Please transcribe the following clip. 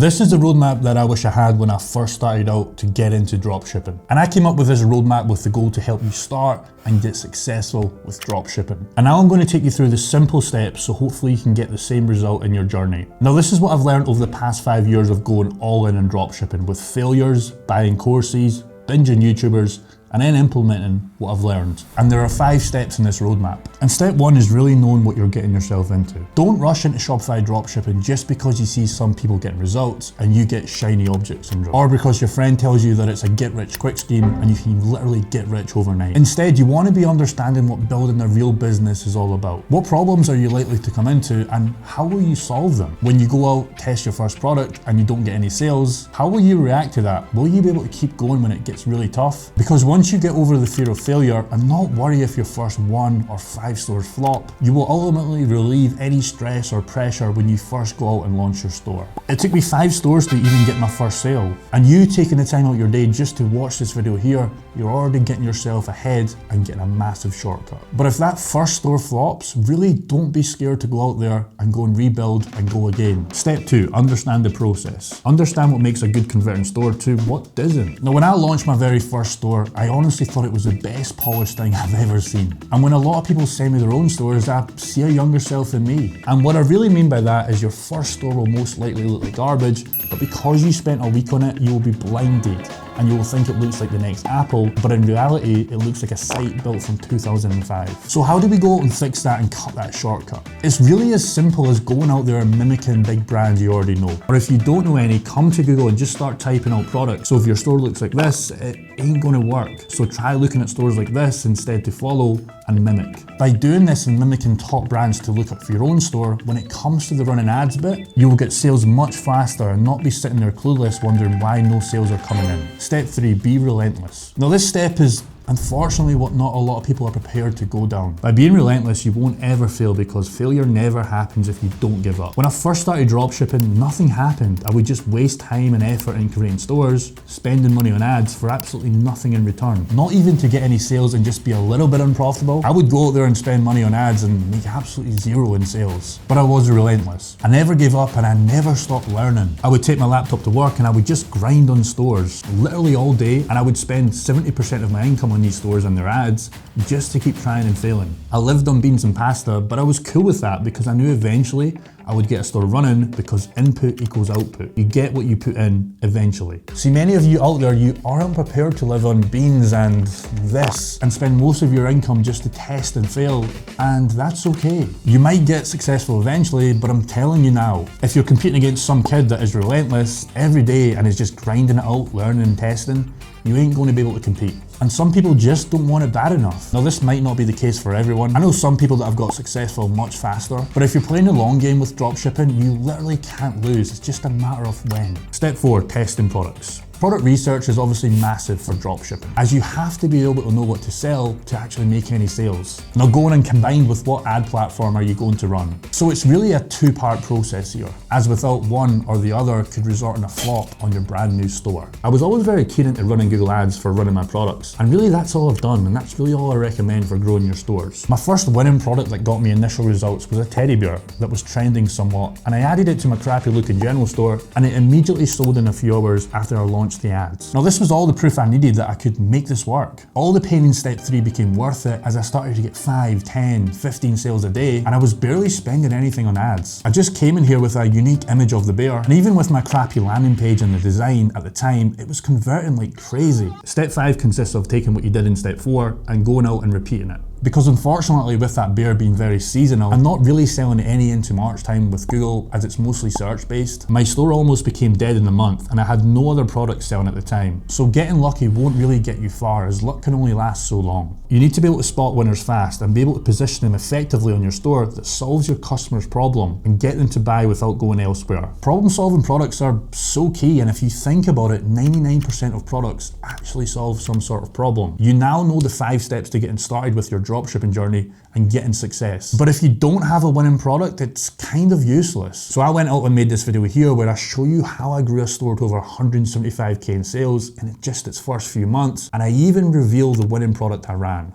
This is the roadmap that I wish I had when I first started out to get into dropshipping. And I came up with this roadmap with the goal to help you start and get successful with dropshipping. And now I'm going to take you through the simple steps so hopefully you can get the same result in your journey. Now this is what I've learned over the past 5 years of going all in dropshipping, with failures, buying courses, binging YouTubers, and then implementing what I've learned. And there are 5 steps in this roadmap. And step 1 is really knowing what you're getting yourself into. Don't rush into Shopify dropshipping just because you see some people getting results and you get shiny object syndrome. Or because your friend tells you that it's a get rich quick scheme and you can literally get rich overnight. Instead, you want to be understanding what building a real business is all about. What problems are you likely to come into and how will you solve them? When you go out, test your first product and you don't get any sales, how will you react to that? Will you be able to keep going when it gets really tough? Because once you get over the fear of failure and not worry if your first 1 or 5 stores flop, you will ultimately relieve any stress or pressure when you first go out and launch your store. It took me 5 stores to even get my first sale, and you taking the time out your day just to watch this video here, you're already getting yourself ahead and getting a massive shortcut. But if that first store flops, really don't be scared to go out there and go and rebuild and go again. Step 2, understand the process. Understand what makes a good converting store to what doesn't. Now when I launched my very first store, I honestly thought it was the best polished thing I've ever seen. And when a lot of people send me their own stores, I see a younger self than me. And what I really mean by that is your first store will most likely look like garbage, but because you spent a week on it, you will be blinded and you will think it looks like the next Apple, but in reality, it looks like a site built from 2005. So how do we go out and fix that and cut that shortcut? It's really as simple as going out there and mimicking big brands you already know. Or if you don't know any, come to Google and just start typing out products. So if your store looks like this, it ain't gonna work. So try looking at stores like this instead to follow and mimic. By doing this and mimicking top brands to look up for your own store, when it comes to the running ads bit, you will get sales much faster and not be sitting there clueless wondering why no sales are coming in. Step 3, be relentless. Now this step is unfortunately what not a lot of people are prepared to go down. By being relentless, you won't ever fail because failure never happens if you don't give up. When I first started dropshipping, nothing happened. I would just waste time and effort in creating stores, spending money on ads for absolutely nothing in return. Not even to get any sales and just be a little bit unprofitable. I would go out there and spend money on ads and make absolutely 0 in sales. But I was relentless. I never gave up and I never stopped learning. I would take my laptop to work and I would just grind on stores, literally all day, and I would spend 70% of my income on these stores and their ads just to keep trying and failing. I lived on beans and pasta, but I was cool with that because I knew eventually I would get a store running because input equals output. You get what you put in eventually. See, many of you out there, you aren't prepared to live on beans and this and spend most of your income just to test and fail, and that's okay. You might get successful eventually, but I'm telling you now, if you're competing against some kid that is relentless every day and is just grinding it out, learning and testing, you ain't going to be able to compete. And some people just don't want it bad enough. Now this might not be the case for everyone. I know some people that have got successful much faster, but if you're playing the long game with dropshipping, you literally can't lose. It's just a matter of when. Step 4, testing products. Product research is obviously massive for dropshipping, as you have to be able to know what to sell to actually make any sales. Now going and combined with what ad platform are you going to run. So it's really a 2-part process here, as without one or the other could result in a flop on your brand new store. I was always very keen into running Google Ads for running my products, and really that's all I've done, and that's really all I recommend for growing your stores. My first winning product that got me initial results was a teddy bear that was trending somewhat, and I added it to my crappy looking general store, and it immediately sold in a few hours after I launched the ads. Now this was all the proof I needed that I could make this work. All the pain in step 3 became worth it as I started to get 5, 10, 15 sales a day, and I was barely spending anything on ads. I just came in here with a unique image of the bear, and even with my crappy landing page and the design at the time, it was converting like crazy. Step 5 consists of taking what you did in step 4 and going out and repeating it. Because unfortunately with that bear being very seasonal, I'm not really selling any into March time with Google as it's mostly search based. My store almost became dead in the month and I had no other products selling at the time. So getting lucky won't really get you far as luck can only last so long. You need to be able to spot winners fast and be able to position them effectively on your store that solves your customer's problem and get them to buy without going elsewhere. Problem solving products are so key, and if you think about it, 99% of products actually solve some sort of problem. You now know the 5 steps to getting started with your dropshipping journey and getting success. But if you don't have a winning product, it's kind of useless. So I went out and made this video here where I show you how I grew a store to over 175k in sales in just its first few months, and I even reveal the winning product I ran.